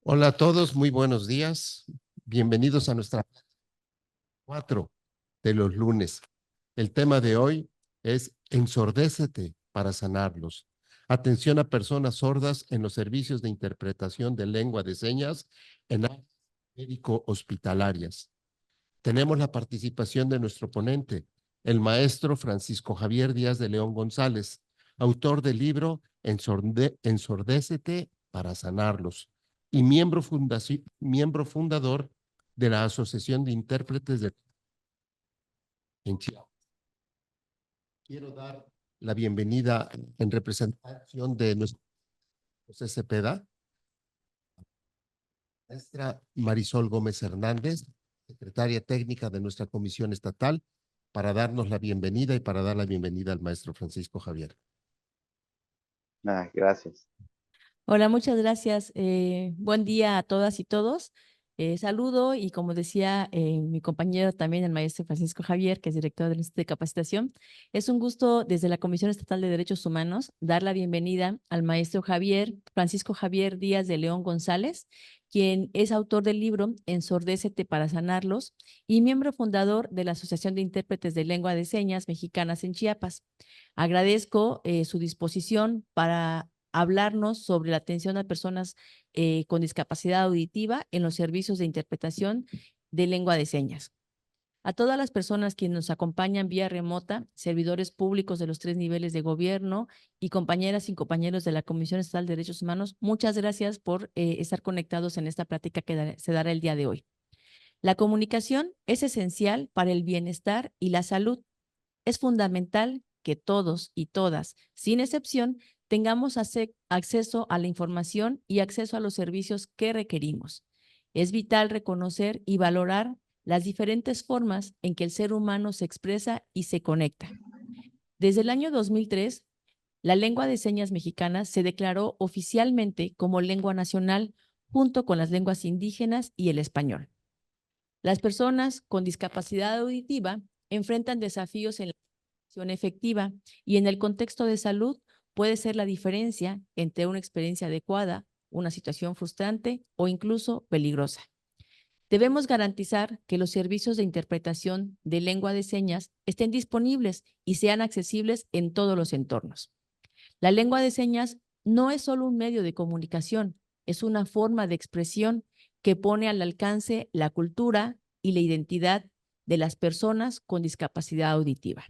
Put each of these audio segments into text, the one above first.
Hola a todos, muy buenos días. Bienvenidos a nuestra 4 de los lunes. El tema de hoy es Ensordécete para sanarlos. Atención a personas sordas en los servicios de interpretación de lengua de señas en áreas médico-hospitalarias. Tenemos la participación de nuestro ponente, el maestro Francisco Javier Díaz de León González, autor del libro Ensordécete para sanarlos y miembro fundador de la Asociación de Intérpretes en Chiapas. Quiero dar la bienvenida en representación de nuestro José Cepeda, maestra Marisol Gómez Hernández, secretaria técnica de nuestra comisión estatal, para darnos la bienvenida y para dar la bienvenida al maestro Francisco Javier. Gracias. Hola, muchas gracias. Buen día a todas y todos. Saludo y como decía mi compañero también, el maestro Francisco Javier, que es director del Instituto de Capacitación, es un gusto desde la Comisión Estatal de Derechos Humanos dar la bienvenida al maestro Francisco Javier Díaz de León González, quien es autor del libro Ensordécete para sanarlos y miembro fundador de la Asociación de Intérpretes de Lengua de Señas Mexicanas en Chiapas. Agradezco su disposición para hablarnos sobre la atención a personas con discapacidad auditiva en los servicios de interpretación de lengua de señas. A todas las personas que nos acompañan vía remota, servidores públicos de los 3 niveles de gobierno y compañeras y compañeros de la Comisión Estatal de Derechos Humanos, muchas gracias por estar conectados en esta plática que se dará el día de hoy. La comunicación es esencial para el bienestar y la salud. Es fundamental que todos y todas, sin excepción, tengamos acceso a la información y acceso a los servicios que requerimos. Es vital reconocer y valorar las diferentes formas en que el ser humano se expresa y se conecta. Desde el año 2003, la lengua de señas mexicana se declaró oficialmente como lengua nacional junto con las lenguas indígenas y el español. Las personas con discapacidad auditiva enfrentan desafíos en la comunicación efectiva y en el contexto de salud puede ser la diferencia entre una experiencia adecuada, una situación frustrante o incluso peligrosa. Debemos garantizar que los servicios de interpretación de lengua de señas estén disponibles y sean accesibles en todos los entornos. La lengua de señas no es solo un medio de comunicación, es una forma de expresión que pone al alcance la cultura y la identidad de las personas con discapacidad auditiva.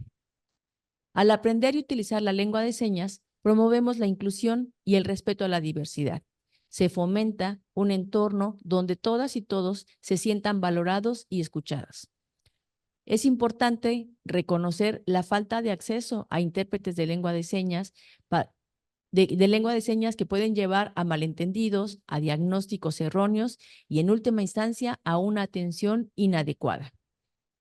Al aprender y utilizar la lengua de señas, promovemos la inclusión y el respeto a la diversidad. Se fomenta un entorno donde todas y todos se sientan valorados y escuchados. Es importante reconocer la falta de acceso a intérpretes de lengua de señas que pueden llevar a malentendidos, a diagnósticos erróneos y en última instancia a una atención inadecuada.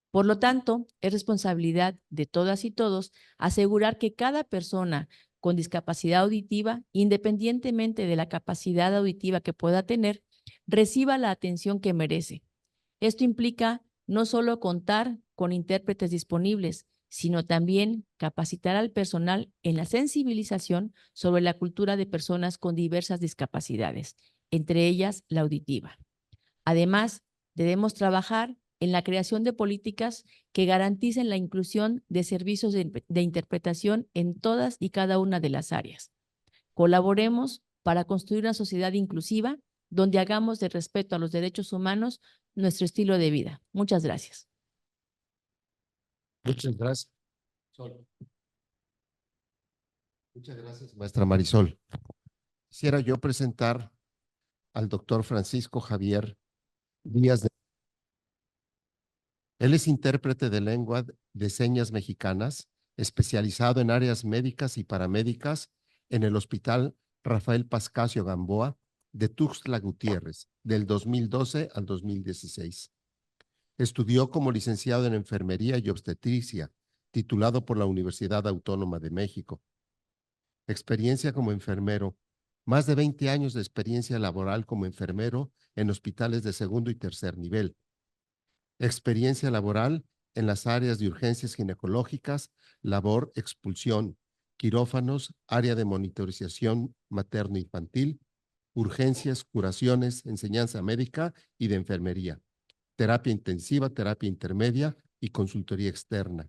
Por lo tanto, es responsabilidad de todas y todos asegurar que cada persona con discapacidad auditiva, independientemente de la capacidad auditiva que pueda tener, reciba la atención que merece. Esto implica no solo contar con intérpretes disponibles, sino también capacitar al personal en la sensibilización sobre la cultura de personas con diversas discapacidades, entre ellas la auditiva. Además, debemos trabajar en la creación de políticas que garanticen la inclusión de servicios de interpretación en todas y cada una de las áreas. Colaboremos para construir una sociedad inclusiva donde hagamos de respeto a los derechos humanos nuestro estilo de vida. Muchas gracias. Muchas gracias. Muchas gracias, maestra Marisol. Quisiera yo presentar al doctor Francisco Javier Díaz de... Él es intérprete de lengua de señas mexicanas, especializado en áreas médicas y paramédicas en el Hospital Rafael Pascasio Gamboa de Tuxtla Gutiérrez, del 2012 al 2016. Estudió como licenciado en Enfermería y Obstetricia, titulado por la Universidad Autónoma de México. Experiencia como enfermero. Más de 20 años de experiencia laboral como enfermero en hospitales de segundo y tercer nivel. Experiencia laboral en las áreas de urgencias ginecológicas, labor, expulsión, quirófanos, área de monitorización materno-infantil, urgencias, curaciones, enseñanza médica y de enfermería, terapia intensiva, terapia intermedia y consultoría externa.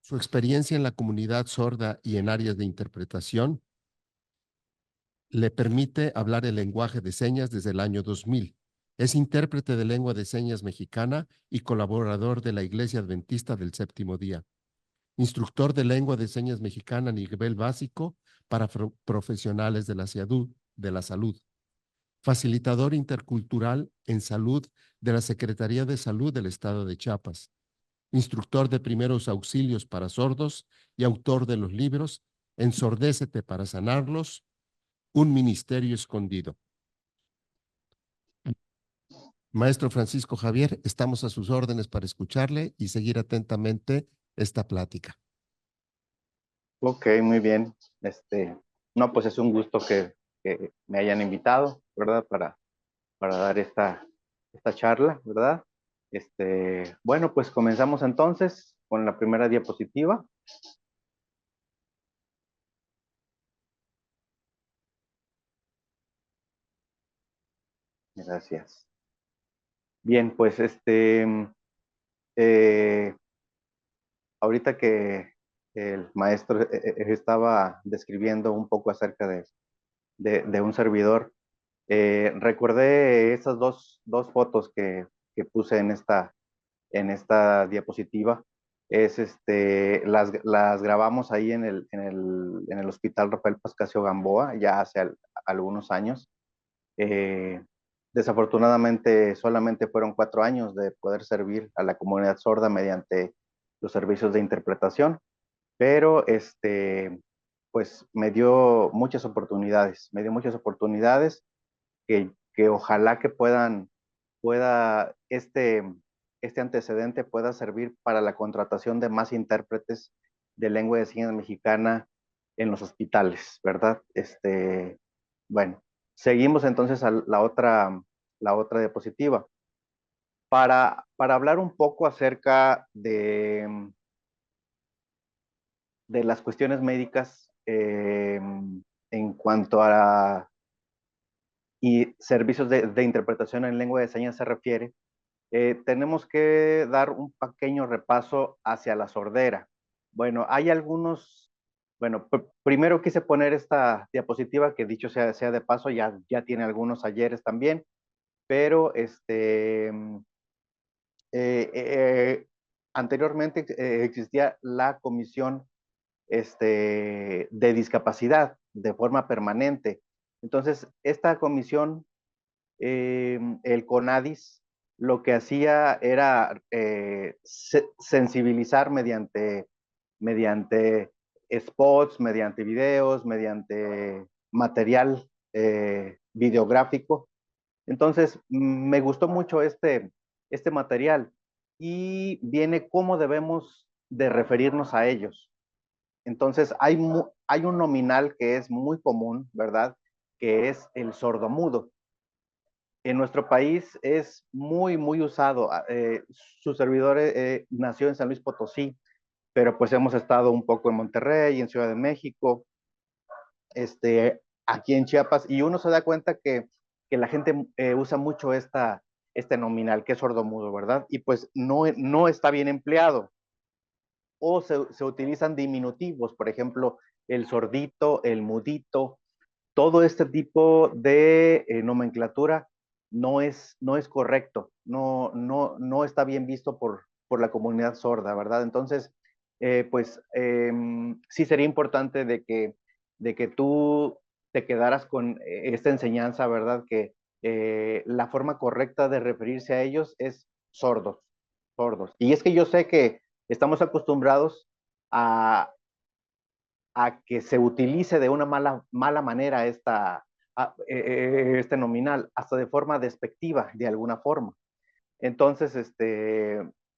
Su experiencia en la comunidad sorda y en áreas de interpretación le permite hablar el lenguaje de señas desde el año 2000. Es intérprete de lengua de señas mexicana y colaborador de la Iglesia Adventista del Séptimo Día. Instructor de lengua de señas mexicana a nivel básico para profesionales de la salud. Facilitador intercultural en salud de la Secretaría de Salud del Estado de Chiapas. Instructor de primeros auxilios para sordos y autor de los libros Ensordécete para sanarlos, un ministerio escondido. Maestro Francisco Javier, estamos a sus órdenes para escucharle y seguir atentamente esta plática. Ok, muy bien. No, pues es un gusto que me hayan invitado, ¿verdad? Para dar esta charla, ¿verdad? Bueno, pues comenzamos entonces con la primera diapositiva. Gracias. Bien, pues ahorita que el maestro estaba describiendo un poco acerca de un servidor, recordé esas dos fotos que puse en esta diapositiva. Las grabamos ahí en el Hospital Rafael Pascasio Gamboa, ya hace algunos años. Desafortunadamente, solamente fueron 4 años de poder servir a la comunidad sorda mediante los servicios de interpretación, pero pues me dio muchas oportunidades que ojalá que pueda este antecedente pueda servir para la contratación de más intérpretes de lengua de señas mexicana en los hospitales, ¿verdad? Bueno, seguimos entonces a la otra diapositiva. Para hablar un poco acerca de las cuestiones médicas en cuanto a y servicios de interpretación en lengua de señas se refiere, tenemos que dar un pequeño repaso hacia la sordera. Bueno, primero quise poner esta diapositiva que dicho sea de paso, ya tiene algunos ayeres también, pero anteriormente existía la comisión de discapacidad de forma permanente. Entonces, esta comisión, el CONADIS, lo que hacía era sensibilizar mediante spots, mediante videos, mediante material videográfico. Entonces, me gustó mucho este material y viene cómo debemos de referirnos a ellos. Entonces, hay un nominal que es muy común, ¿verdad? Que es el sordomudo. En nuestro país es muy, muy usado. Su servidor nació en San Luis Potosí, pero pues hemos estado un poco en Monterrey, en Ciudad de México, aquí en Chiapas, y uno se da cuenta que la gente usa mucho este nominal, que es sordomudo, ¿verdad? Y pues no está bien empleado. O se utilizan diminutivos, por ejemplo, el sordito, el mudito, todo este tipo de nomenclatura no es correcto, no está bien visto por la comunidad sorda, ¿verdad? Entonces, pues sí sería importante de que tú te quedaras con esta enseñanza, ¿verdad? Que la forma correcta de referirse a ellos es sordos, sordos. Y es que yo sé que estamos acostumbrados a, a que se utilice de una mala manera este nominal, hasta de forma despectiva, de alguna forma. Entonces,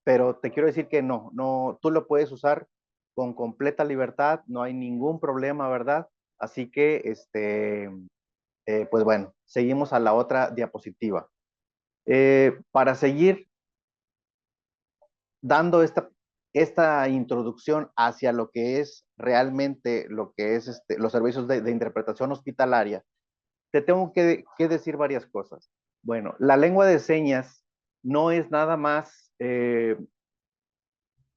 pero te quiero decir que no, tú lo puedes usar con completa libertad, no hay ningún problema, ¿verdad? Así que, pues bueno, seguimos a la otra diapositiva. Para seguir dando esta introducción hacia lo que es realmente lo que es los servicios de interpretación hospitalaria, te tengo que decir varias cosas. Bueno, la lengua de señas no es nada más el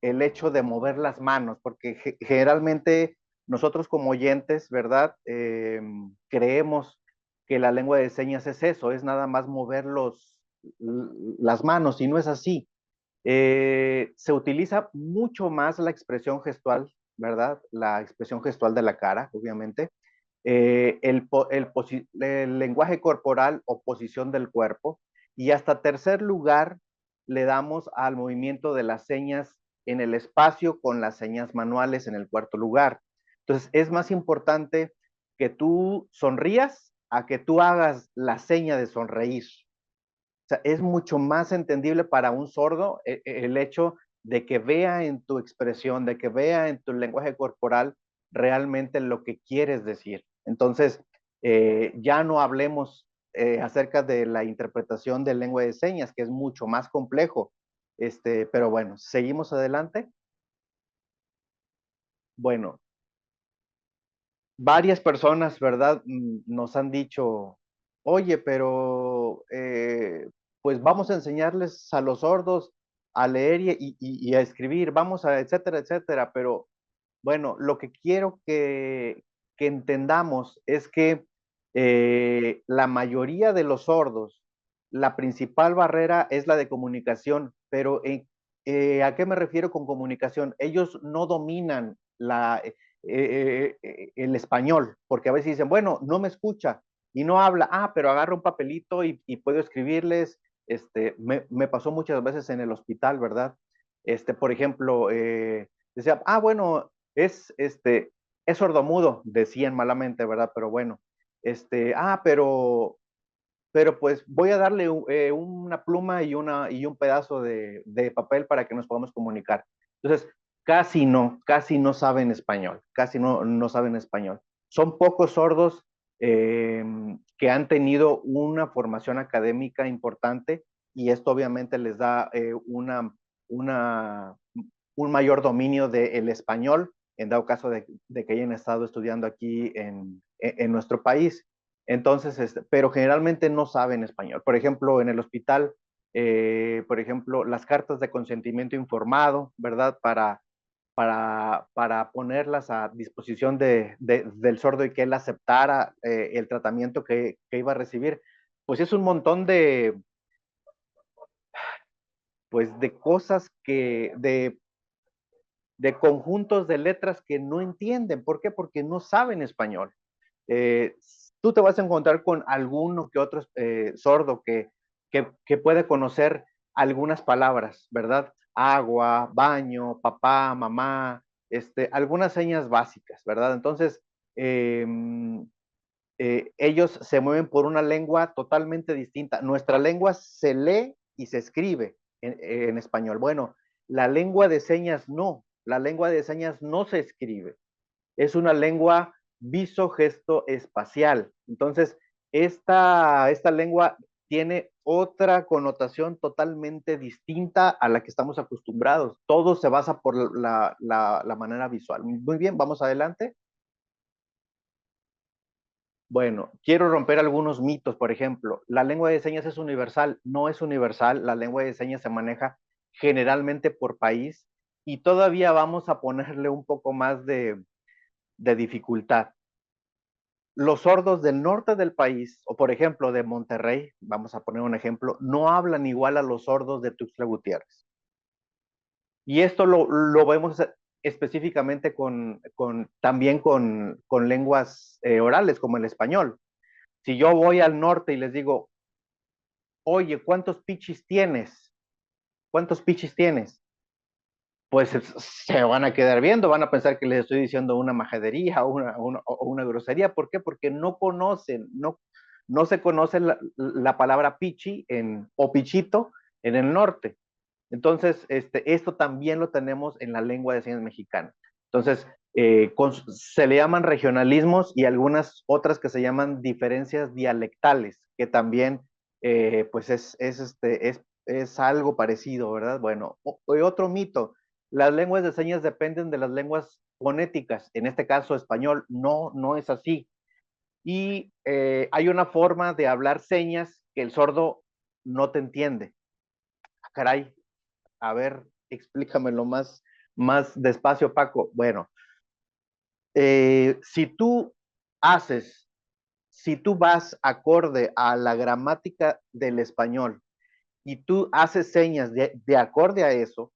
hecho de mover las manos, porque generalmente nosotros como oyentes, ¿verdad? Creemos que la lengua de señas es eso, es nada más mover las manos, y no es así. Se utiliza mucho más la expresión gestual, ¿verdad? La expresión gestual de la cara, obviamente. El lenguaje corporal o posición del cuerpo. Y hasta tercer lugar, le damos al movimiento de las señas en el espacio con las señas manuales en el cuarto lugar. Entonces, es más importante que tú sonrías a que tú hagas la seña de sonreír. O sea, es mucho más entendible para un sordo el hecho de que vea en tu expresión, de que vea en tu lenguaje corporal realmente lo que quieres decir. Entonces, ya no hablemos acerca de la interpretación de lengua de señas, que es mucho más complejo. Pero bueno, seguimos adelante. Bueno, varias personas, ¿verdad? Nos han dicho, oye, pero pues vamos a enseñarles a los sordos a leer y a escribir, vamos a, etcétera, etcétera. Pero bueno, lo que quiero que entendamos es que la mayoría de los sordos, la principal barrera es la de comunicación, pero ¿a qué me refiero con comunicación? Ellos no dominan el español, porque a veces dicen, bueno, no me escucha y no habla, pero agarra un papelito y puedo escribirles. Me pasó muchas veces en el hospital, ¿verdad? Por ejemplo, decía, bueno, es sordomudo, decían malamente, ¿verdad? Pero bueno, pero pues voy a darle una pluma y un pedazo de papel para que nos podamos comunicar. Entonces, casi no saben español, casi no saben español. Son pocos sordos que han tenido una formación académica importante, y esto obviamente les da una, un mayor dominio del español, en dado caso de que hayan estado estudiando aquí en nuestro país. Entonces, pero generalmente no saben español. Por ejemplo, en el hospital, por ejemplo, las cartas de consentimiento informado, ¿verdad? Para ponerlas a disposición del sordo y que él aceptara el tratamiento que iba a recibir, pues es un montón pues de cosas de conjuntos de letras que no entienden. ¿Por qué? Porque no saben español. Eh, Tú te vas a encontrar con alguno que otro sordo que puede conocer algunas palabras, ¿verdad? Agua, baño, papá, mamá, algunas señas básicas, ¿verdad? Entonces, eh, ellos se mueven por una lengua totalmente distinta. Nuestra lengua se lee y se escribe en español. Bueno, la lengua de señas no. La lengua de señas no se escribe. Es una lengua viso-gesto-espacial. Entonces, esta lengua tiene otra connotación totalmente distinta a la que estamos acostumbrados. Todo se basa por la manera visual. Muy bien, vamos adelante. Bueno, quiero romper algunos mitos. Por ejemplo, la lengua de señas es universal. No es universal. La lengua de señas se maneja generalmente por país, y todavía vamos a ponerle un poco más de dificultad. Los sordos del norte del país, o por ejemplo de Monterrey, vamos a poner un ejemplo, no hablan igual a los sordos de Tuxtla Gutiérrez. Y esto lo vemos específicamente también con lenguas orales, como el español. Si yo voy al norte y les digo, oye, ¿cuántos pichis tienes? ¿Cuántos pichis tienes? Pues se van a quedar viendo, van a pensar que les estoy diciendo una majadería o una grosería. ¿Por qué? Porque no conocen, no se conoce la palabra pichi o pichito en el norte. Entonces, esto también lo tenemos en la lengua de señas mexicana. Entonces, se le llaman regionalismos y algunas otras que se llaman diferencias dialectales, que también, pues es algo parecido, ¿verdad? Bueno, otro mito. las lenguas de señas dependen de las lenguas fonéticas, en este caso español. No, no es así. Y hay una forma de hablar señas que el sordo no te entiende. Caray, a ver, explícamelo más despacio, Paco. Bueno, si tú haces, si tú vas acorde a la gramática del español y tú haces señas de acorde a eso,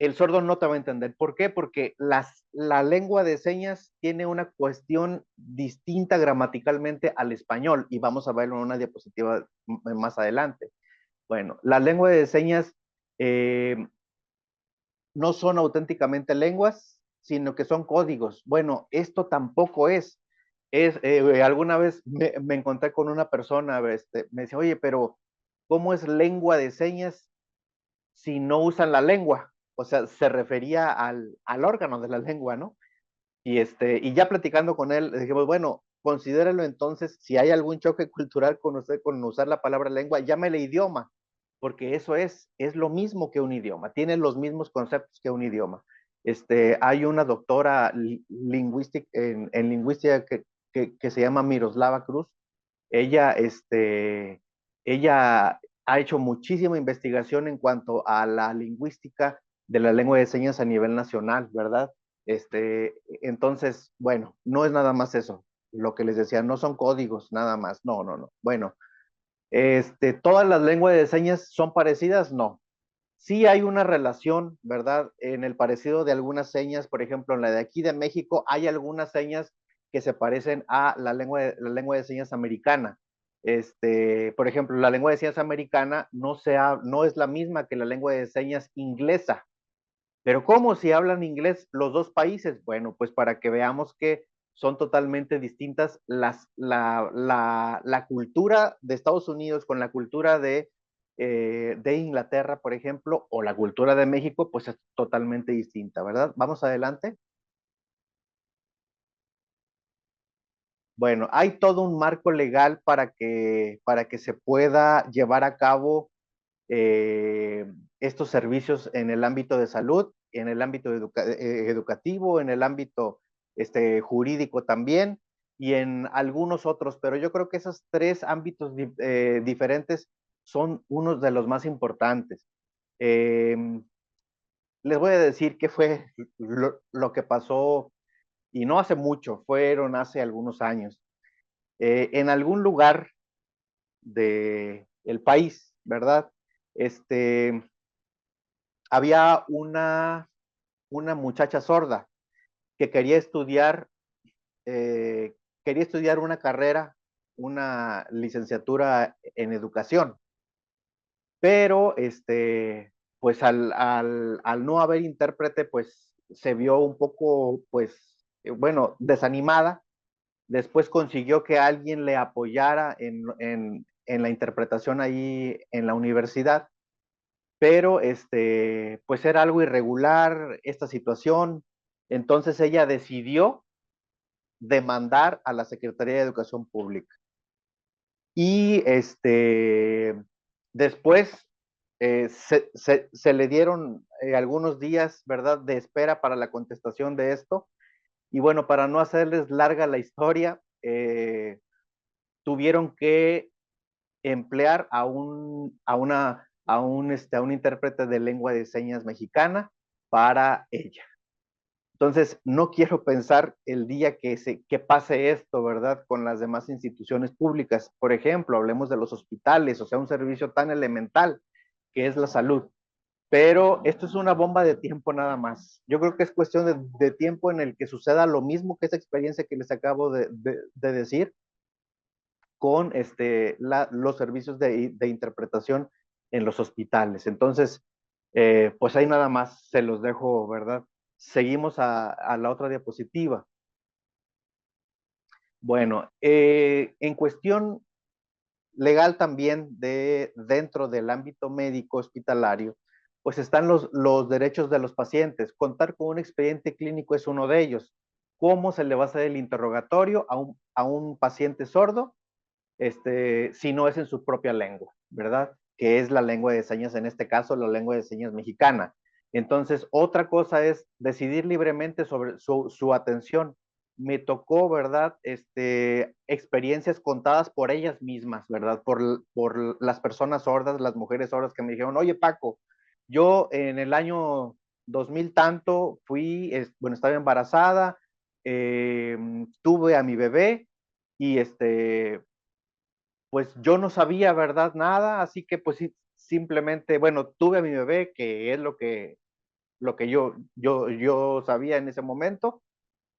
el sordo no te va a entender. ¿Por qué? Porque la lengua de señas tiene una cuestión distinta gramaticalmente al español, y vamos a verlo en una diapositiva más adelante. Bueno, la lengua de señas eh, no son auténticamente lenguas, sino que son códigos. Bueno, esto tampoco es. Alguna vez me encontré con una persona, me decía, oye, pero ¿cómo es lengua de señas si no usan la lengua? O sea, se refería al órgano de la lengua, ¿no? Y ya platicando con él, le dijimos, bueno, considéralo entonces, si hay algún choque cultural con usted con usar la palabra lengua, llámele idioma, porque eso es lo mismo que un idioma, tiene los mismos conceptos que un idioma. Hay una doctora en lingüística que se llama Miroslava Cruz. Ella, ella ha hecho muchísima investigación en cuanto a la lingüística de la lengua de señas a nivel nacional, ¿verdad? Entonces, bueno, no es nada más eso. Lo que les decía, no son códigos nada más. No, no, no. Bueno, ¿todas las lenguas de señas son parecidas? No. Sí hay una relación, ¿verdad? En el parecido de algunas señas, por ejemplo, en la de aquí de México, hay algunas señas que se parecen a la lengua de señas americana. Por ejemplo, la lengua de señas americana no es la misma que la lengua de señas inglesa. Pero ¿cómo si hablan inglés los dos países? Bueno, pues para que veamos que son totalmente distintas la cultura de Estados Unidos con la cultura de Inglaterra, por ejemplo, o la cultura de México, pues es totalmente distinta, ¿verdad? Vamos adelante. Bueno, hay todo un marco legal para que se pueda llevar a cabo eh, estos servicios en el ámbito de salud, en el ámbito educativo, en el ámbito jurídico también y en algunos otros, pero yo creo que esos tres ámbitos diferentes son unos de los más importantes. Eh, Les voy a decir qué fue lo que pasó, y no hace mucho, fueron hace algunos años. En algún lugar del país, ¿verdad? Este, Había una muchacha sorda que quería estudiar una carrera, una licenciatura en educación, pero pues al no haber intérprete, pues se vio un poco, pues, bueno, desanimada. Después consiguió que alguien le apoyara en la interpretación ahí en la universidad, pero pues era algo irregular esta situación. Entonces ella decidió demandar a la Secretaría de Educación Pública. Y después se le dieron algunos días, ¿verdad?, de espera para la contestación de esto. Y bueno, para no hacerles larga la historia, tuvieron que emplear a un intérprete de lengua de señas mexicana para ella. Entonces, no quiero pensar el día que pase esto, ¿verdad?, con las demás instituciones públicas. Por ejemplo, hablemos de los hospitales, o sea, un servicio tan elemental que es la salud. Pero esto es una bomba de tiempo nada más. Yo creo que es cuestión de tiempo en el que suceda lo mismo que esa experiencia que les acabo de decir con los servicios de interpretación en los hospitales. Entonces, pues ahí nada más se los dejo, ¿verdad? Seguimos a la otra diapositiva. Bueno, en cuestión legal también dentro del ámbito médico hospitalario, pues están los derechos de los pacientes. Contar con un expediente clínico es uno de ellos. ¿Cómo se le va a hacer el interrogatorio a un paciente sordo si no es en su propia lengua, ¿verdad? Que es la lengua de señas, en este caso, la lengua de señas mexicana. Entonces, otra cosa es decidir libremente sobre su atención. Me tocó, ¿verdad? Experiencias contadas por ellas mismas, ¿verdad? Por las personas sordas, las mujeres sordas que me dijeron, oye Paco, yo en el año 2000 tanto fui, bueno, estaba embarazada, tuve a mi bebé y pues yo no sabía, ¿verdad? Nada, así que pues simplemente, bueno, tuve a mi bebé, que es lo que yo sabía en ese momento,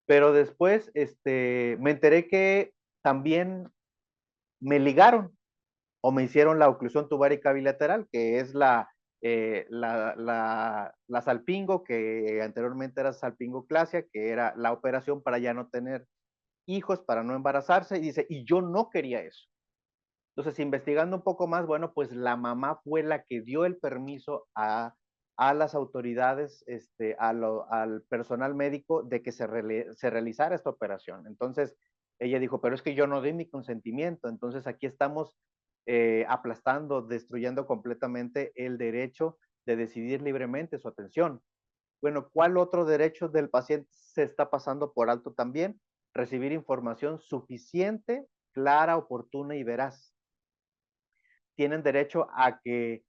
pero después me enteré que también me ligaron o me hicieron la oclusión tubárica bilateral, que es la salpingo, que anteriormente era salpingoclasia, que era la operación para ya no tener hijos, para no embarazarse, y dice, y yo no quería eso. Entonces, investigando un poco más, bueno, pues la mamá fue la que dio el permiso a las autoridades, al personal médico de que se realizara esta operación. Entonces, ella dijo, pero es que yo no di mi consentimiento. Entonces, aquí estamos aplastando, destruyendo completamente el derecho de decidir libremente su atención. Bueno, ¿cuál otro derecho del paciente se está pasando por alto también? Recibir información suficiente, clara, oportuna y veraz. Tienen derecho a que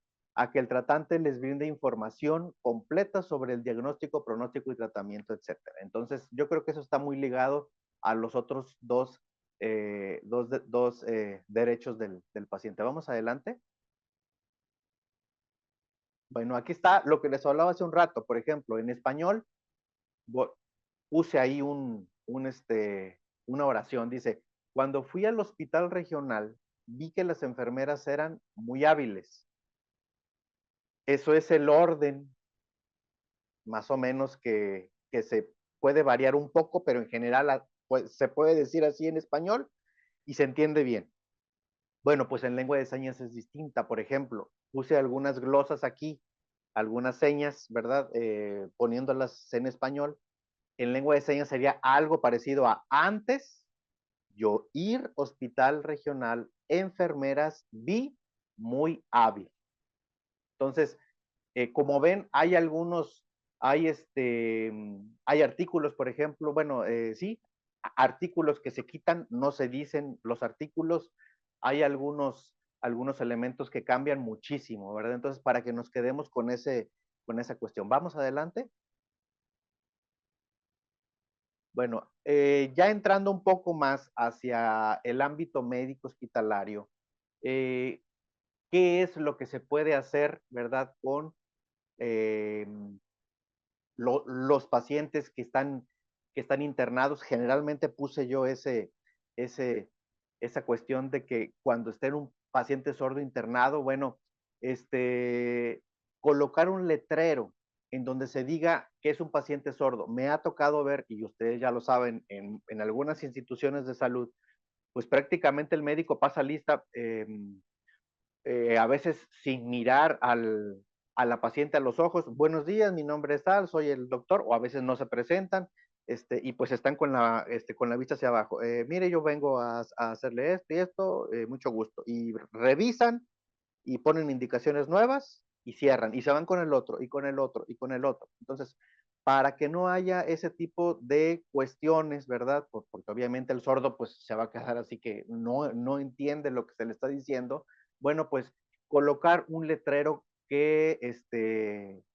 el tratante les brinde información completa sobre el diagnóstico, pronóstico y tratamiento, etcétera. Entonces, yo creo que eso está muy ligado a los otros dos derechos del paciente. Vamos adelante. Bueno, aquí está lo que les hablaba hace un rato. Por ejemplo, en español, puse ahí una oración. Dice, cuando fui al hospital regional, vi que las enfermeras eran muy hábiles. Eso es el orden, más o menos, que se puede variar un poco, pero en general pues, se puede decir así en español y se entiende bien. Bueno, pues en lengua de señas es distinta. Por ejemplo, puse algunas glosas aquí, algunas señas, ¿verdad? Poniéndolas en español. En lengua de señas sería algo parecido a antes, yo ir, hospital regional, enfermeras, vi, muy hábil. Entonces, como ven, hay artículos, por ejemplo, bueno, sí, artículos que se quitan, no se dicen los artículos, hay algunos elementos que cambian muchísimo, ¿verdad? Entonces, para que nos quedemos con esa cuestión. Vamos adelante. Bueno, ya entrando un poco más hacia el ámbito médico hospitalario, ¿qué es lo que se puede hacer, verdad, con los pacientes que están internados? Generalmente puse yo esa cuestión de que cuando esté un paciente sordo internado, bueno, colocar un letrero en donde se diga que es un paciente sordo. Me ha tocado ver, y ustedes ya lo saben, en algunas instituciones de salud, pues prácticamente el médico pasa lista, a veces sin mirar a la paciente a los ojos. Buenos días, mi nombre es tal, soy el doctor, o a veces no se presentan, y pues están con la vista hacia abajo. Mire, yo vengo a hacerle esto y esto, mucho gusto. Y revisan y ponen indicaciones nuevas y cierran, y se van con el otro, y con el otro, y con el otro. Entonces, para que no haya ese tipo de cuestiones, ¿verdad? Porque obviamente el sordo pues se va a quedar así que no entiende lo que se le está diciendo. Bueno, pues colocar un letrero que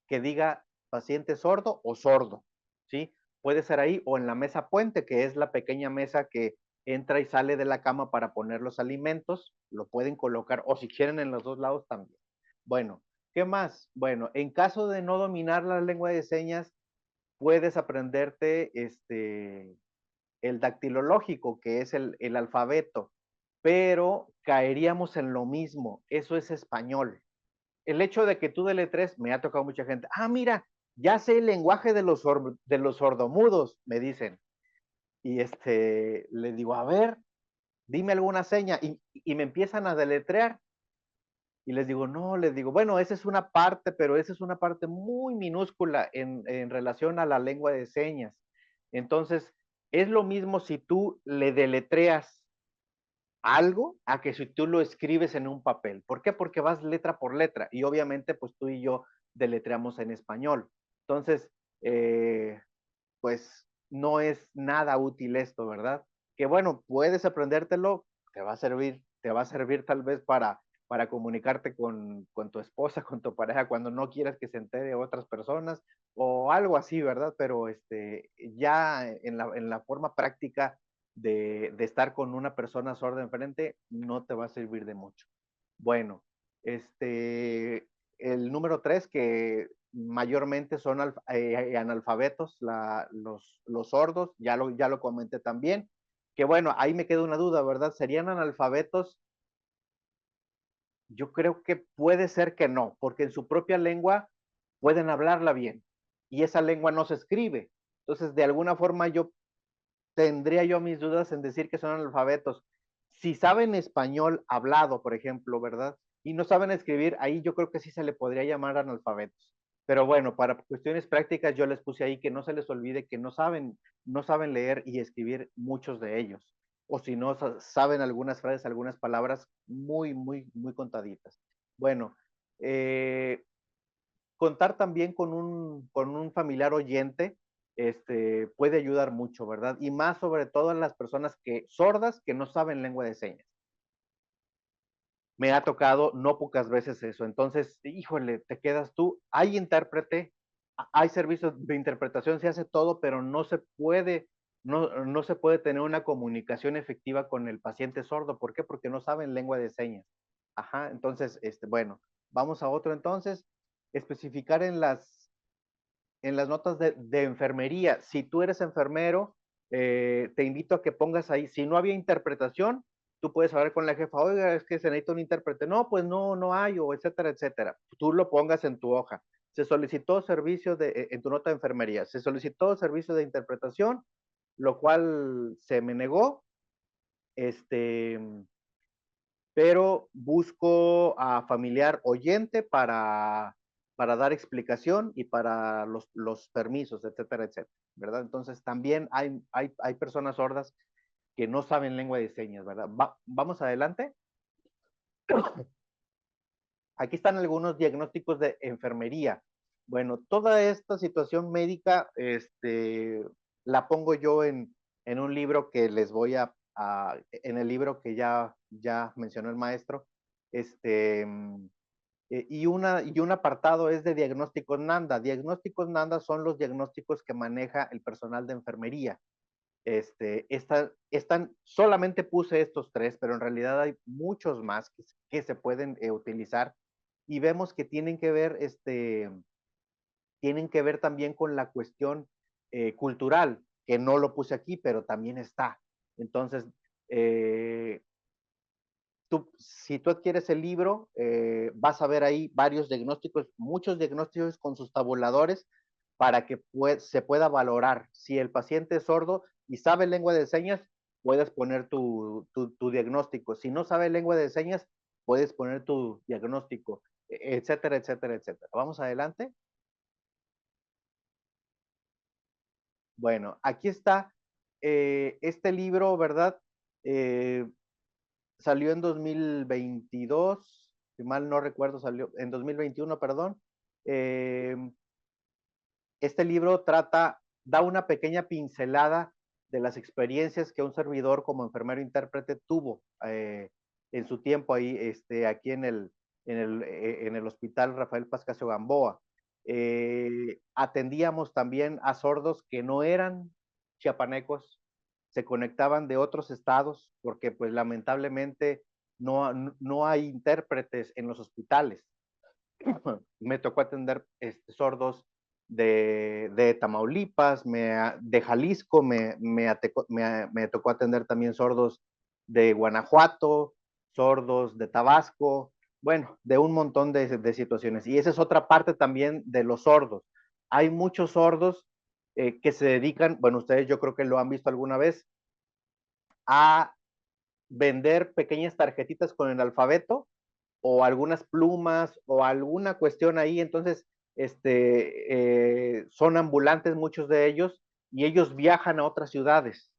diga paciente sordo o sordo, ¿sí? Puede ser ahí o en la mesa puente, que es la pequeña mesa que entra y sale de la cama para poner los alimentos, lo pueden colocar, o si quieren en los dos lados también. Bueno, ¿qué más? Bueno, en caso de no dominar la lengua de señas, puedes aprenderte el dactilológico, que es el alfabeto, pero caeríamos en lo mismo, eso es español. El hecho de que tú deletres, me ha tocado mucha gente, mira, ya sé el lenguaje de los sordomudos, me dicen. Y le digo, a ver, dime alguna seña, y me empiezan a deletrear. Y les digo, no, les digo, bueno, esa es una parte, pero esa es una parte muy minúscula en relación a la lengua de señas. Entonces, es lo mismo si tú le deletreas algo a que si tú lo escribes en un papel. ¿Por qué? Porque vas letra por letra y obviamente pues tú y yo deletreamos en español. Entonces, pues no es nada útil esto, ¿verdad? Que bueno, puedes aprendértelo, te va a servir tal vez para comunicarte con tu esposa, con tu pareja, cuando no quieras que se entere otras personas o algo así, ¿verdad? Pero ya en la forma práctica de estar con una persona sorda enfrente, no te va a servir de mucho. Bueno, el número 3, que mayormente son analfabetos, los sordos, ya lo comenté también, que bueno, ahí me queda una duda, ¿verdad? ¿Serían analfabetos? Yo creo que puede ser que no, porque en su propia lengua pueden hablarla bien y esa lengua no se escribe. Entonces, de alguna forma tendría yo mis dudas en decir que son analfabetos. Si saben español hablado, por ejemplo, ¿verdad? Y no saben escribir, ahí yo creo que sí se le podría llamar analfabetos. Pero bueno, para cuestiones prácticas yo les puse ahí que no se les olvide que no saben leer y escribir muchos de ellos. O si no, saben algunas frases, algunas palabras muy, muy, muy contaditas. Bueno, eh, contar también con un familiar oyente puede ayudar mucho, ¿verdad? Y más sobre todo a las personas sordas que no saben lengua de señas. Me ha tocado no pocas veces eso. Entonces, híjole, te quedas tú. Hay intérprete, hay servicios de interpretación, se hace todo, pero no se puede tener una comunicación efectiva con el paciente sordo. ¿Por qué? Porque no saben lengua de señas. Ajá, entonces, bueno, vamos a otro entonces. Especificar en las notas de enfermería. Si tú eres enfermero, te invito a que pongas ahí, si no había interpretación, tú puedes hablar con la jefa, oiga, es que se necesita un intérprete. No, pues no hay, o etcétera, etcétera. Tú lo pongas en tu hoja. Se solicitó servicio en tu nota de enfermería, se solicitó servicio de interpretación, lo cual se me negó, pero busco a familiar oyente para dar explicación y para los permisos, etcétera, etcétera, ¿verdad? Entonces también hay personas sordas que no saben lengua de señas, ¿verdad? Vamos adelante. Aquí están algunos diagnósticos de enfermería. Bueno, toda esta situación médica, la pongo yo en un libro que les voy en el libro que ya mencionó el maestro, y un apartado es de diagnósticos NANDA. Diagnósticos NANDA son los diagnósticos que maneja el personal de enfermería. Solamente puse estos 3, pero en realidad hay muchos más que se pueden utilizar y vemos que tienen que ver también con la cuestión cultural, que no lo puse aquí, pero también está. Entonces, si tú adquieres el libro, vas a ver ahí varios diagnósticos, muchos diagnósticos con sus tabuladores para que se pueda valorar. Si el paciente es sordo y sabe lengua de señas, puedes poner tu diagnóstico. Si no sabe lengua de señas, puedes poner tu diagnóstico, etcétera, etcétera, etcétera. Vamos adelante. Bueno, aquí está este libro, ¿verdad? Salió en 2022, si mal no recuerdo, salió en 2021, perdón. Eh, este libro da una pequeña pincelada de las experiencias que un servidor como enfermero intérprete tuvo en su tiempo ahí, aquí en el Hospital Rafael Pascasio Gamboa. Atendíamos también a sordos que no eran chiapanecos, se conectaban de otros estados, porque pues lamentablemente no hay intérpretes en los hospitales. Me tocó atender sordos de Tamaulipas, de Jalisco, me tocó atender también sordos de Guanajuato, sordos de Tabasco, bueno, de un montón de situaciones. Y esa es otra parte también de los sordos. Hay muchos sordos que se dedican, bueno, ustedes yo creo que lo han visto alguna vez, a vender pequeñas tarjetitas con el alfabeto o algunas plumas o alguna cuestión ahí. Entonces, son ambulantes muchos de ellos y ellos viajan a otras ciudades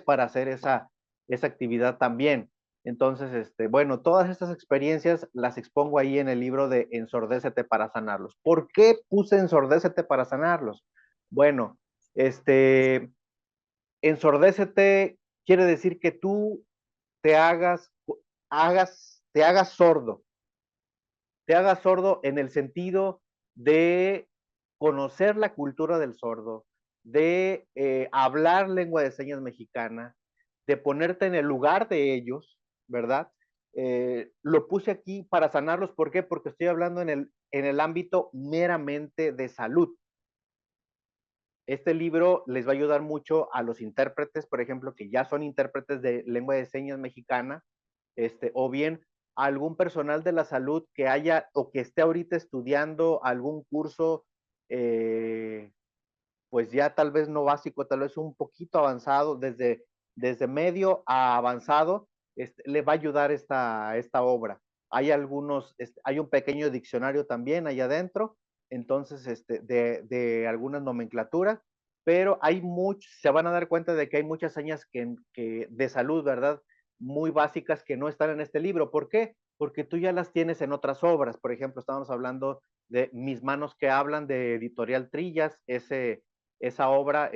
para hacer esa actividad también. Entonces, bueno, todas estas experiencias las expongo ahí en el libro de Ensordécete para sanarlos. ¿Por qué puse Ensordécete para sanarlos? Bueno, ensordécete quiere decir que tú te te hagas sordo. Te hagas sordo en el sentido de conocer la cultura del sordo, de hablar lengua de señas mexicana, de ponerte en el lugar de ellos, ¿verdad? Lo puse aquí para sanarlos, ¿por qué? Porque estoy hablando en el ámbito meramente de salud. Este libro les va a ayudar mucho a los intérpretes, por ejemplo, que ya son intérpretes de lengua de señas mexicana, o bien a algún personal de la salud que haya o que esté ahorita estudiando algún curso, pues ya tal vez no básico, tal vez un poquito avanzado, desde medio a avanzado, le va a ayudar esta obra. Hay hay un pequeño diccionario también allá adentro, entonces, de algunas nomenclaturas, pero se van a dar cuenta de que hay muchas señas de salud, ¿verdad? Muy básicas que no están en este libro. ¿Por qué? Porque tú ya las tienes en otras obras. Por ejemplo, estábamos hablando de Mis manos que hablan de Editorial Trillas, esa obra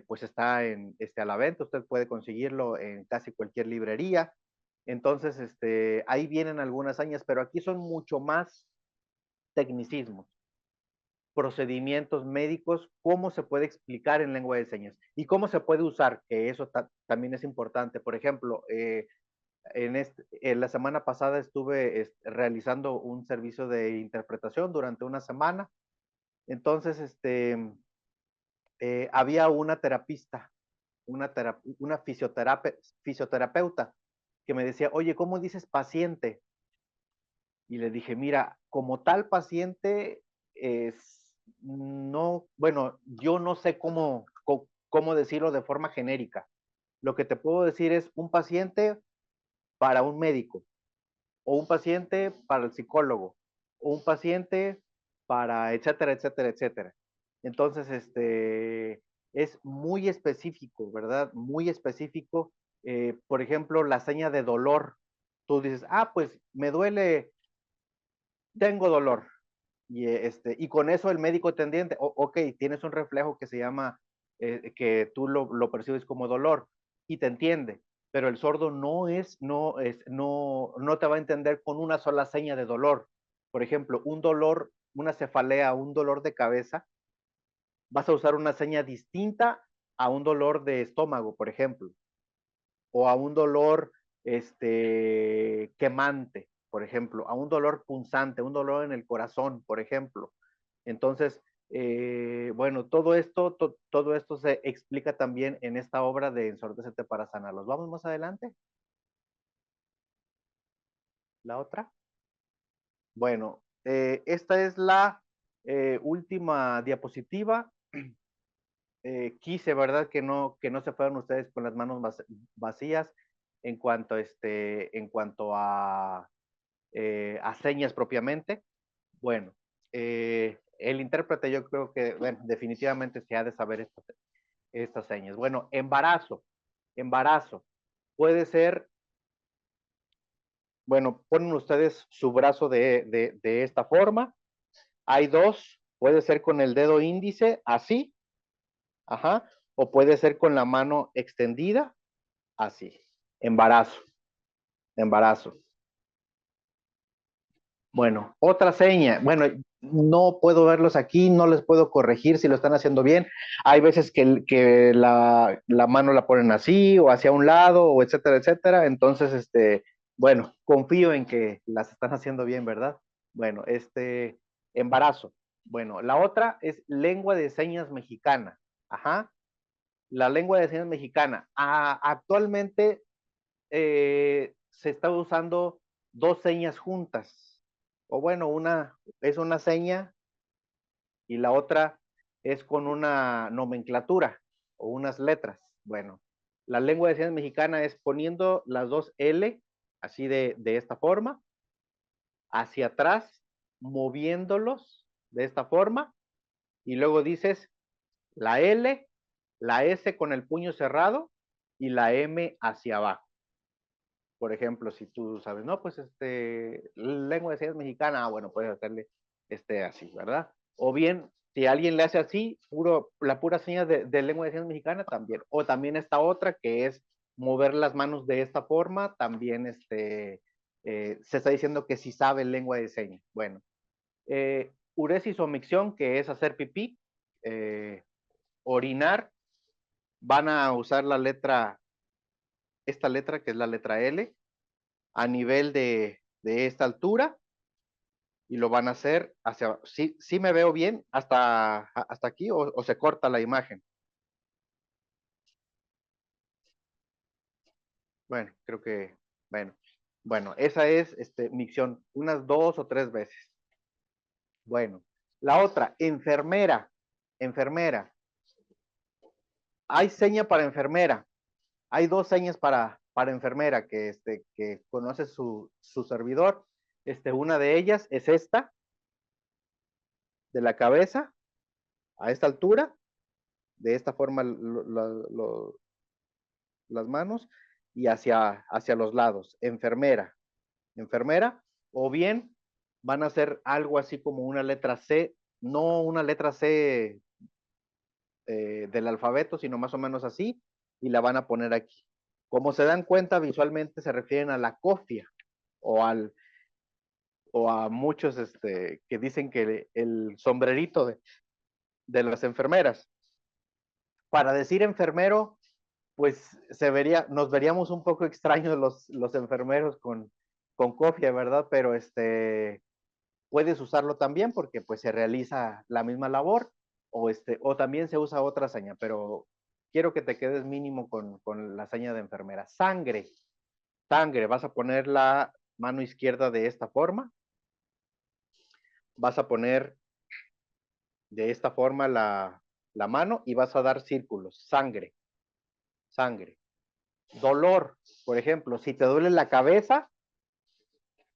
pues está a la venta, usted puede conseguirlo en casi cualquier librería. Entonces, ahí vienen algunas hazañas, pero aquí son mucho más tecnicismos, procedimientos médicos, cómo se puede explicar en lengua de señas y cómo se puede usar, que eso también es importante. Por ejemplo, en la semana pasada estuve realizando un servicio de interpretación durante una semana. Entonces, había una terapista, una fisioterapeuta que me decía, oye, ¿cómo dices paciente? Y le dije, mira, como tal paciente, no, bueno, yo no sé cómo decirlo de forma genérica. Lo que te puedo decir es un paciente para un médico, o un paciente para el psicólogo, o un paciente para etcétera, etcétera, etcétera. Entonces, es muy específico, ¿verdad? Muy específico. Por ejemplo, la seña de dolor. Tú dices, pues me duele, tengo dolor. Y con eso el médico te entiende, ok, tienes un reflejo que se llama, que tú lo percibes como dolor y te entiende, pero el sordo no te va a entender con una sola seña de dolor. Por ejemplo, un dolor, una cefalea, un dolor de cabeza, vas a usar una seña distinta a un dolor de estómago, por ejemplo, o a un dolor quemante, por ejemplo, a un dolor punzante, un dolor en el corazón, por ejemplo. Entonces, bueno, todo esto se explica también en esta obra de Ensordécete para sanarlos. ¿Vamos más adelante? ¿La otra? Bueno, esta es la última diapositiva. Quise, ¿verdad? Que no se fueran ustedes con las manos vacías en cuanto a señas propiamente. Bueno, el intérprete yo creo que, bueno, definitivamente se ha de saber estas señas. Bueno, embarazo. Puede ser, bueno, ponen ustedes su brazo de esta forma. Hay dos, puede ser con el dedo índice, así, ajá, o puede ser con la mano extendida, así. Embarazo. Bueno, otra seña. Bueno, no puedo verlos aquí, no les puedo corregir si lo están haciendo bien. Hay veces que la mano la ponen así o hacia un lado o etcétera, etcétera. Entonces, bueno, confío en que las están haciendo bien, ¿verdad? Bueno, embarazo. Bueno, la otra es lengua de señas mexicana. Ajá. La lengua de señas mexicana. Actualmente se está usando dos señas juntas. O bueno, una es una seña y la otra es con una nomenclatura o unas letras. Bueno, la lengua de señas mexicana es poniendo las dos L, así de esta forma, hacia atrás, moviéndolos de esta forma, y luego dices la L, la S con el puño cerrado y la M hacia abajo. por ejemplo, si tú sabes, no, pues lengua de señas mexicana, bueno, puedes hacerle así, ¿verdad? O bien, si alguien le hace así, la pura seña de lengua de señas mexicana también. O también esta otra que es mover las manos de esta forma, también se está diciendo que si sabe lengua de señas. Bueno, uresis o micción, que es hacer pipí, orinar, van a usar esta letra que es la letra L, a nivel de esta altura, y lo van a hacer hacia, sí me veo bien hasta aquí, o se corta la imagen. Bueno, creo que, bueno, esa es micción, unas 2 o 3 veces. Bueno, la otra, enfermera, hay seña para enfermera, hay 2 señas para enfermera que conoce su servidor. Una de ellas es esta, de la cabeza, a esta altura, de esta forma las manos, y hacia los lados, enfermera, o bien van a hacer algo así como una letra C, no una letra C del alfabeto, sino más o menos así, y la van a poner aquí. Como se dan cuenta, visualmente se refieren a la cofia, o a muchos que dicen que el sombrerito de las enfermeras. Para decir enfermero, pues nos veríamos un poco extraños los enfermeros con cofia, ¿verdad? Pero puedes usarlo también porque pues se realiza la misma labor, o también se usa otra seña, pero quiero que te quedes mínimo con la seña de enfermera. Sangre, vas a poner la mano izquierda de esta forma, vas a poner de esta forma la mano y vas a dar círculos. Sangre. Dolor, por ejemplo, si te duele la cabeza,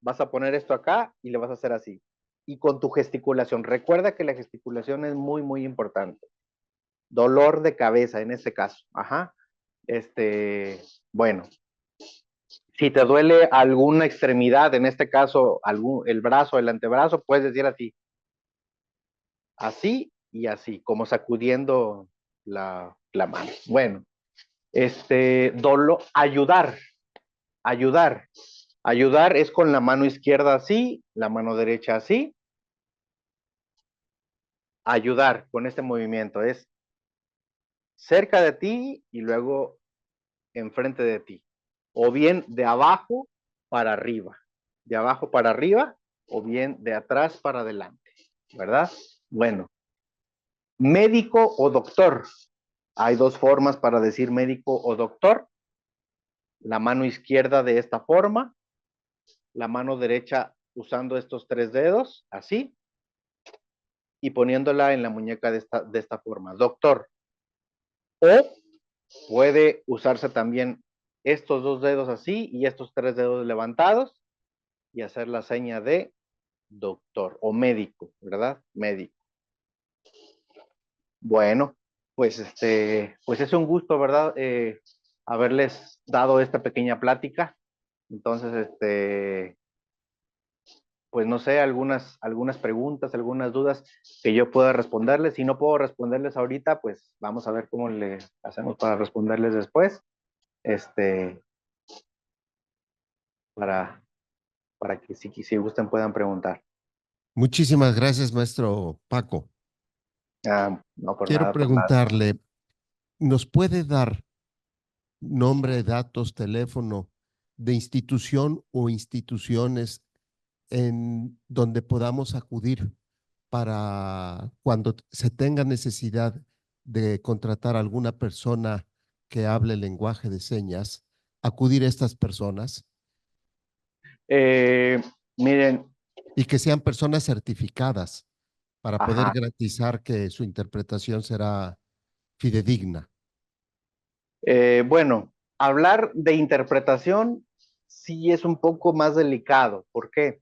vas a poner esto acá y le vas a hacer así. Y con tu gesticulación, recuerda que la gesticulación es muy, muy importante. Dolor de cabeza en este caso. Ajá. Bueno, si te duele alguna extremidad, en este caso el brazo, el antebrazo, puedes decir así. Así y así, como sacudiendo la mano. Bueno, ayudar. Ayudar es con la mano izquierda así, la mano derecha así. Ayudar con este movimiento es cerca de ti y luego enfrente de ti. O bien de abajo para arriba. De abajo para arriba o bien de atrás para adelante. ¿Verdad? Bueno. Médico o doctor. Hay 2 formas para decir médico o doctor. La mano izquierda de esta forma. La mano derecha usando estos 3 dedos, así. Y poniéndola en la muñeca de esta forma. Doctor. O puede usarse también estos 2 dedos así y estos 3 dedos levantados y hacer la seña de doctor o médico, ¿verdad? Médico. Bueno, pues pues es un gusto, ¿verdad? Haberles dado esta pequeña plática. Entonces, pues no sé, algunas preguntas, algunas dudas que yo pueda responderles. Si no puedo responderles ahorita, pues vamos a ver cómo le hacemos para responderles después. Para que si gustan puedan preguntar. Muchísimas gracias, maestro Paco. No, por Quiero nada, por nada. preguntarle, ¿nos puede dar nombre, datos, teléfono de institución o instituciones en donde podamos acudir para cuando se tenga necesidad de contratar a alguna persona que hable lenguaje de señas, acudir a estas personas Miren, y que sean personas certificadas para poder ajá, garantizar que su interpretación será fidedigna? bueno, hablar de interpretación sí es un poco más delicado. ¿Por qué?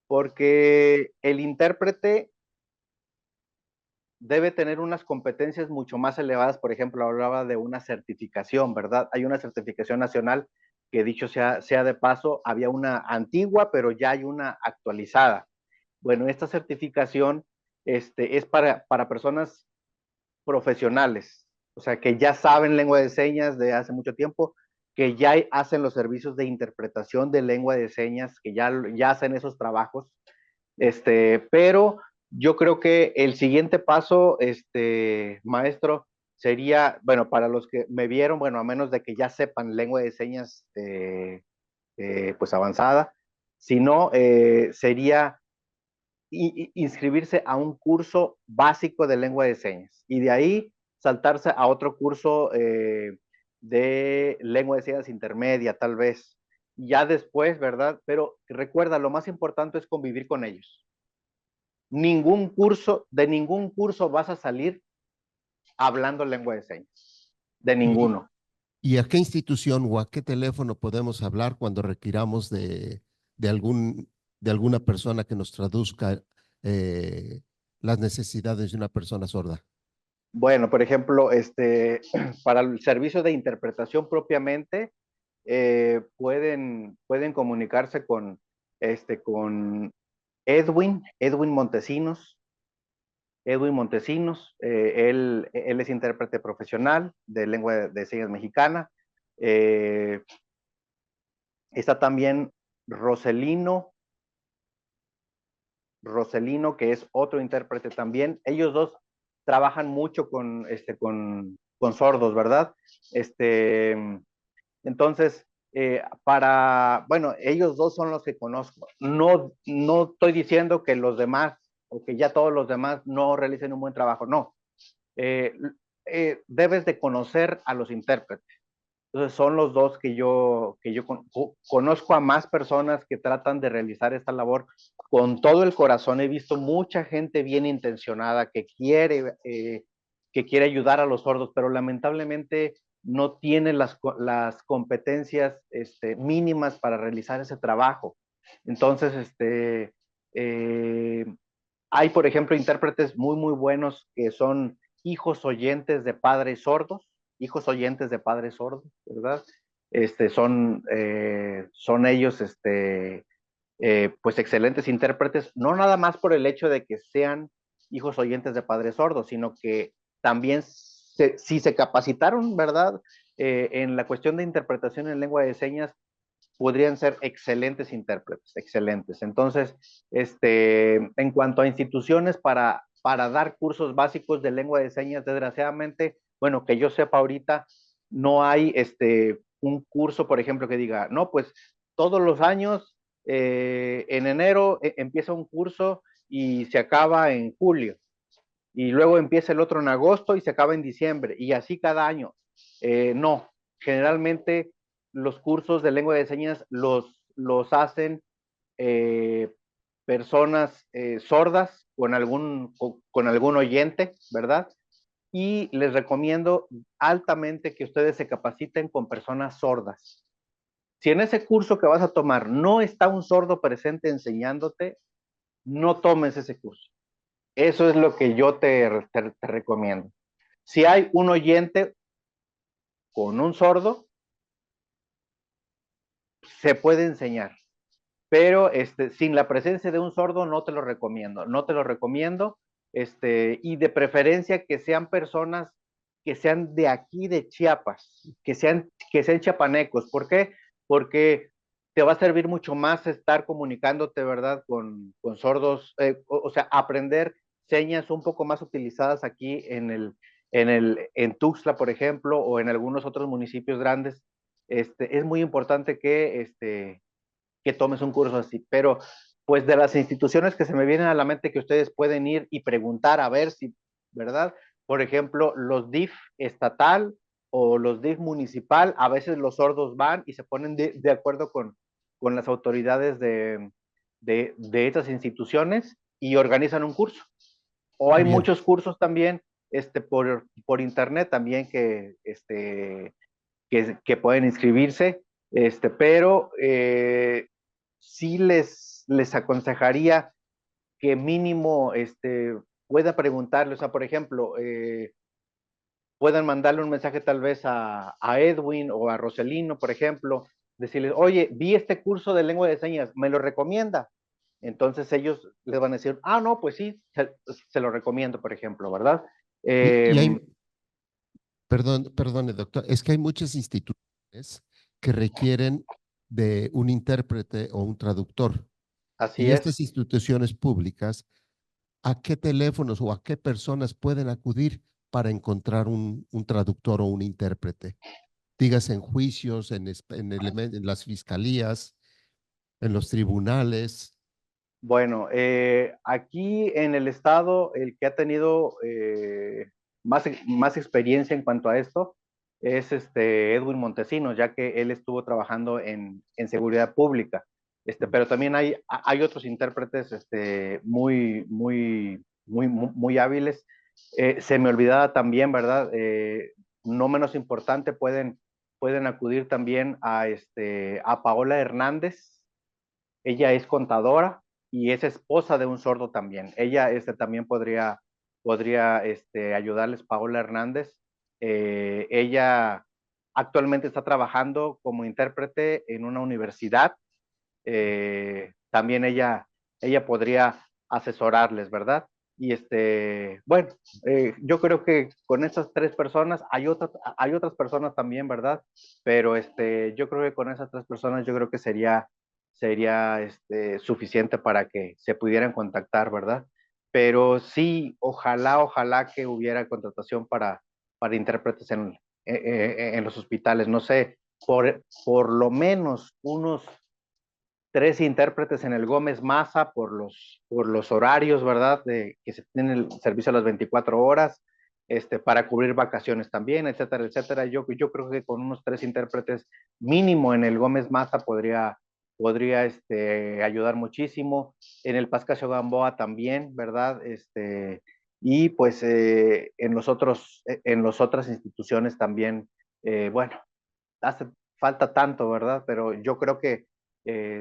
Porque el intérprete debe tener unas competencias mucho más elevadas. Por ejemplo, hablaba de una certificación, ¿verdad? Hay una certificación nacional que dicho sea de paso, había una antigua, pero ya hay una actualizada. Bueno, esta certificación es para personas profesionales, o sea, que ya saben lengua de señas de hace mucho tiempo, que ya hacen los servicios de interpretación de lengua de señas, que ya hacen esos trabajos. Pero yo creo que el siguiente paso, maestro, sería, bueno, para los que me vieron, bueno, a menos de que ya sepan lengua de señas, pues avanzada, si no, sería inscribirse a un curso básico de lengua de señas y de ahí saltarse a otro curso de lengua de señas intermedia, tal vez. Ya después, ¿verdad? Pero recuerda, lo más importante es convivir con ellos. De ningún curso vas a salir hablando lengua de señas. De ¿Y, ninguno. y a qué institución o a qué teléfono podemos hablar cuando requiramos de, algún, de alguna persona que nos traduzca eh, las necesidades de una persona sorda? Bueno, por ejemplo, para el servicio de interpretación propiamente, pueden comunicarse con Edwin Montesinos. Edwin Montesinos, él es intérprete profesional de lengua de señas mexicana. Eh, Está también Roselino, que es otro intérprete también. Ellos dos trabajan mucho con sordos, ¿verdad? Este, entonces, bueno, ellos dos son los que conozco. No estoy diciendo que los demás o que ya todos los demás no realicen un buen trabajo, no. Eh, Debes de conocer a los intérpretes. Entonces son los dos que yo conozco a más personas que tratan de realizar esta labor con todo el corazón. He visto mucha gente bien intencionada que quiere ayudar a los sordos, pero lamentablemente no tiene las competencias mínimas para realizar ese trabajo. Entonces, eh, hay, por ejemplo, intérpretes muy, muy buenos que son hijos oyentes de padres sordos, ¿verdad? Son ellos, pues excelentes intérpretes, no nada más por el hecho de que sean hijos oyentes de padres sordos, sino que también si se capacitaron, ¿verdad? En la cuestión de interpretación en lengua de señas, podrían ser excelentes intérpretes, excelentes. Entonces, en cuanto a instituciones para dar cursos básicos de lengua de señas, desgraciadamente, bueno, que yo sepa ahorita, no hay un curso, por ejemplo, que diga, no, pues todos los años, en enero empieza un curso y se acaba en julio, y luego empieza el otro en agosto y se acaba en diciembre, y así cada año. No, generalmente los cursos de lengua de señas los hacen eh, personas sordas con algún oyente, ¿verdad? Y les recomiendo altamente que ustedes se capaciten con personas sordas. Si en ese curso que vas a tomar no está un sordo presente enseñándote, no tomes ese curso. Eso es lo que yo te recomiendo. Si hay un oyente con un sordo, se puede enseñar, pero sin la presencia de un sordo no te lo recomiendo, no te lo recomiendo, y de preferencia que sean personas que sean de aquí de Chiapas, que sean chiapanecos. ¿Por qué? Porque te va a servir mucho más estar comunicándote, ¿verdad? Con sordos, o sea, aprender señas un poco más utilizadas aquí en Tuxtla, por ejemplo, o en algunos otros municipios grandes. Es muy importante que tomes un curso así, pero pues de las instituciones que se me vienen a la mente que ustedes pueden ir y preguntar a ver si, ¿verdad? Por ejemplo, los DIF estatal o los DIF municipal, a veces los sordos van y se ponen de acuerdo con las autoridades de estas instituciones y organizan un curso. O hay Bien, muchos cursos también por internet también que pueden inscribirse, pero sí les aconsejaría que mínimo pueda preguntarle, o sea, por ejemplo, puedan mandarle un mensaje tal vez a Edwin o a Roselino, por ejemplo, decirles, oye, vi este curso de lengua de señas, ¿me lo recomienda? Entonces ellos les van a decir, ah, no, pues sí, se lo recomiendo, por ejemplo, ¿verdad? Y hay, perdone, doctor, es que hay muchas instituciones que requieren de un intérprete o un traductor. Así Y es. estas instituciones públicas, ¿a qué teléfonos o a qué personas pueden acudir para encontrar un traductor o un intérprete? Digas en juicios, en las fiscalías, en los tribunales. Bueno, aquí en el estado, el que ha tenido más experiencia en cuanto a esto es Edwin Montesinos, ya que él estuvo trabajando en seguridad pública. Pero también hay otros intérpretes muy hábiles. Se me olvidaba también, ¿verdad? No menos importante, pueden acudir también a Paola Hernández. Ella es contadora y es esposa de un sordo también. Ella también podría ayudarles, Paola Hernández. Ella actualmente está trabajando como intérprete en una universidad. También ella podría asesorarles, ¿verdad? Y bueno, yo creo que con esas tres personas, hay otras personas también, ¿verdad? Pero yo creo que con esas tres personas, yo creo que sería suficiente para que se pudieran contactar, ¿verdad? Pero sí, ojalá que hubiera contratación para intérpretes en los hospitales. No sé, por lo menos unos 3 intérpretes en el Gómez Maza por los horarios, ¿verdad? Que se tiene el servicio a las 24 horas, para cubrir vacaciones también, etcétera, etcétera. Yo creo que con unos 3 intérpretes mínimo en el Gómez Maza podría ayudar muchísimo. En el Pascasio Gamboa también, ¿verdad? Y pues en las otras instituciones también, bueno, hace falta tanto, ¿verdad? Pero yo creo que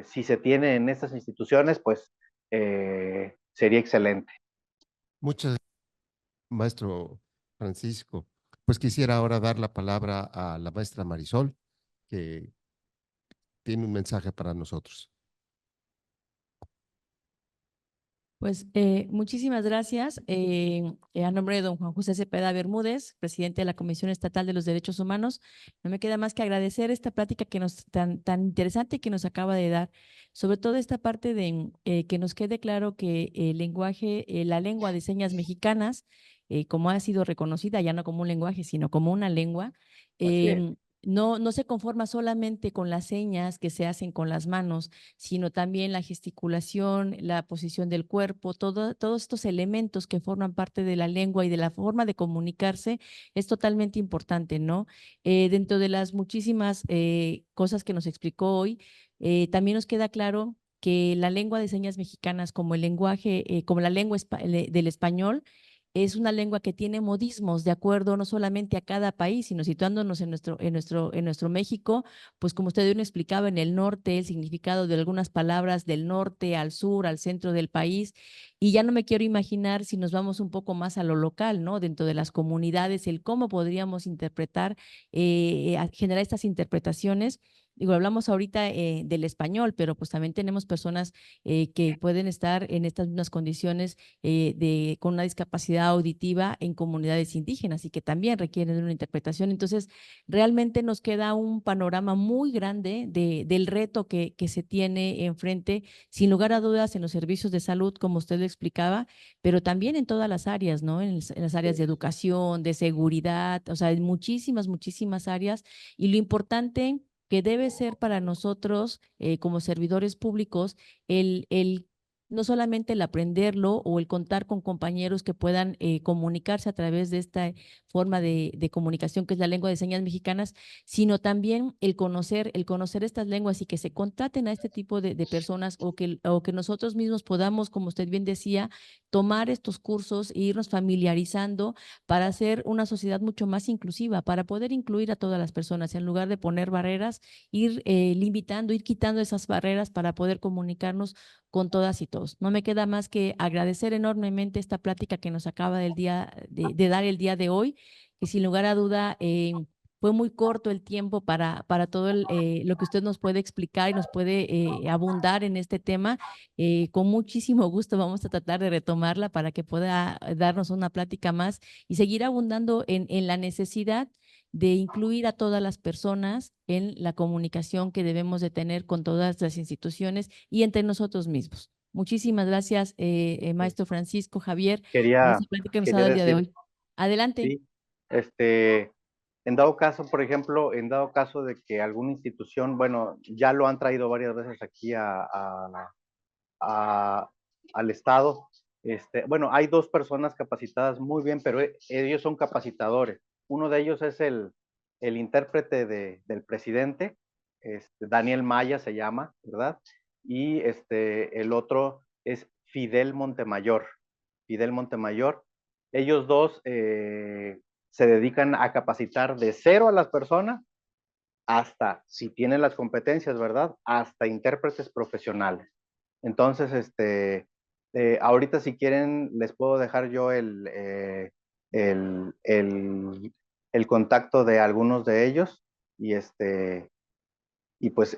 si se tiene en estas instituciones, pues sería excelente. Muchas gracias, maestro Francisco. Pues quisiera ahora dar la palabra a la maestra Marisol, que tiene un mensaje para nosotros. Pues muchísimas gracias. A nombre de don Juan José Cepeda Bermúdez, presidente de la Comisión Estatal de los Derechos Humanos, no me queda más que agradecer esta plática tan interesante que nos acaba de dar, sobre todo esta parte de que nos quede claro que el lenguaje, la lengua de señas mexicanas, como ha sido reconocida, ya no como un lenguaje, sino como una lengua, Así es. no se conforma solamente con las señas que se hacen con las manos, sino también la gesticulación, la posición del cuerpo, todos estos elementos que forman parte de la lengua y de la forma de comunicarse es totalmente importante, ¿no? Dentro de las muchísimas cosas que nos explicó hoy, también nos queda claro que la lengua de señas mexicanas, como el lenguaje, como la lengua del español, es una lengua que tiene modismos de acuerdo no solamente a cada país, sino situándonos en nuestro México, pues como usted bien explicaba, en el norte, el significado de algunas palabras del norte al sur, al centro del país, y ya no me quiero imaginar si nos vamos un poco más a lo local, ¿no? Dentro de las comunidades, el cómo podríamos interpretar, generar estas interpretaciones. Digo, hablamos ahorita del español, pero pues también tenemos personas que pueden estar en estas mismas condiciones con una discapacidad auditiva en comunidades indígenas y que también requieren de una interpretación. Entonces, realmente nos queda un panorama muy grande del reto que se tiene enfrente, sin lugar a dudas, en los servicios de salud, como usted lo explicaba, pero también en todas las áreas, ¿no? En las áreas de educación, de seguridad, o sea, en muchísimas áreas. Y lo importante que debe ser para nosotros como servidores públicos el no solamente el aprenderlo o el contar con compañeros que puedan comunicarse a través de esta forma de comunicación que es la lengua de señas mexicanas, sino también el conocer estas lenguas y que se contraten a este tipo de personas o que nosotros mismos podamos, como usted bien decía, tomar estos cursos e irnos familiarizando para hacer una sociedad mucho más inclusiva, para poder incluir a todas las personas en lugar de poner barreras, ir limitando, ir quitando esas barreras para poder comunicarnos con todas y todos. No me queda más que agradecer enormemente esta plática que nos acaba de dar el día de hoy, que sin lugar a duda fue muy corto el tiempo para todo lo que usted nos puede explicar y nos puede abundar en este tema. Con muchísimo gusto vamos a tratar de retomarla para que pueda darnos una plática más y seguir abundando en la necesidad de incluir a todas las personas en la comunicación que debemos de tener con todas las instituciones y entre nosotros mismos. Muchísimas gracias, maestro Francisco Javier, por esa plática que nos ha Quería dado el día de decir, hoy. Adelante. sí, en dado caso, por ejemplo, en dado caso de que alguna institución, bueno, ya lo han traído varias veces aquí al Estado. Bueno, hay dos personas capacitadas muy bien, pero ellos son capacitadores. Uno de ellos es el intérprete del presidente, Daniel Maya se llama, ¿verdad? Y el otro es Fidel Montemayor. Fidel Montemayor. Ellos dos se dedican a capacitar de cero a las personas hasta, si tienen las competencias, ¿verdad? Hasta intérpretes profesionales. Entonces, ahorita si quieren, les puedo dejar yo el, el contacto de algunos de ellos y y pues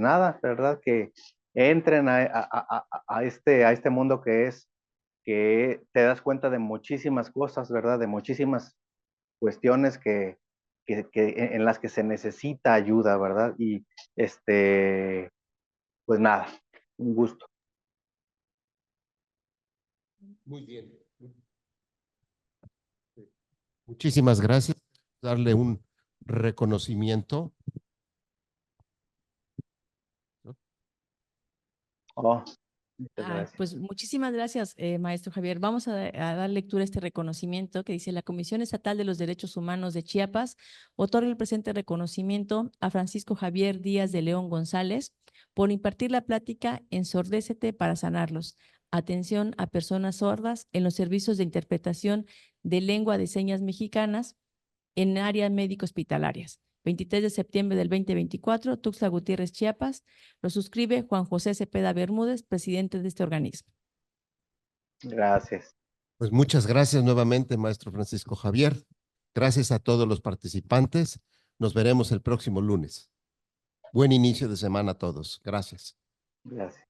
nada, ¿verdad? Que entren a este mundo que te das cuenta de muchísimas cosas, ¿verdad? De muchísimas cuestiones en las que se necesita ayuda, ¿verdad? Y pues nada, un gusto. Muy bien. Muchísimas gracias. Darle un reconocimiento. Oh, muchas gracias. Pues muchísimas gracias, maestro Javier. Vamos a dar lectura a este reconocimiento que dice: la Comisión Estatal de los Derechos Humanos de Chiapas otorga el presente reconocimiento a Francisco Javier Díaz de León González por impartir la plática Ensordécete para sanarlos. Atención a personas sordas en los servicios de interpretación de lengua de señas mexicanas en áreas médico-hospitalarias. 23 de septiembre del 2024, Tuxtla Gutiérrez, Chiapas. Lo suscribe Juan José Cepeda Bermúdez, presidente de este organismo. Gracias. Pues muchas gracias nuevamente, maestro Francisco Javier. Gracias a todos los participantes. Nos veremos el próximo lunes. Buen inicio de semana a todos. Gracias. Gracias.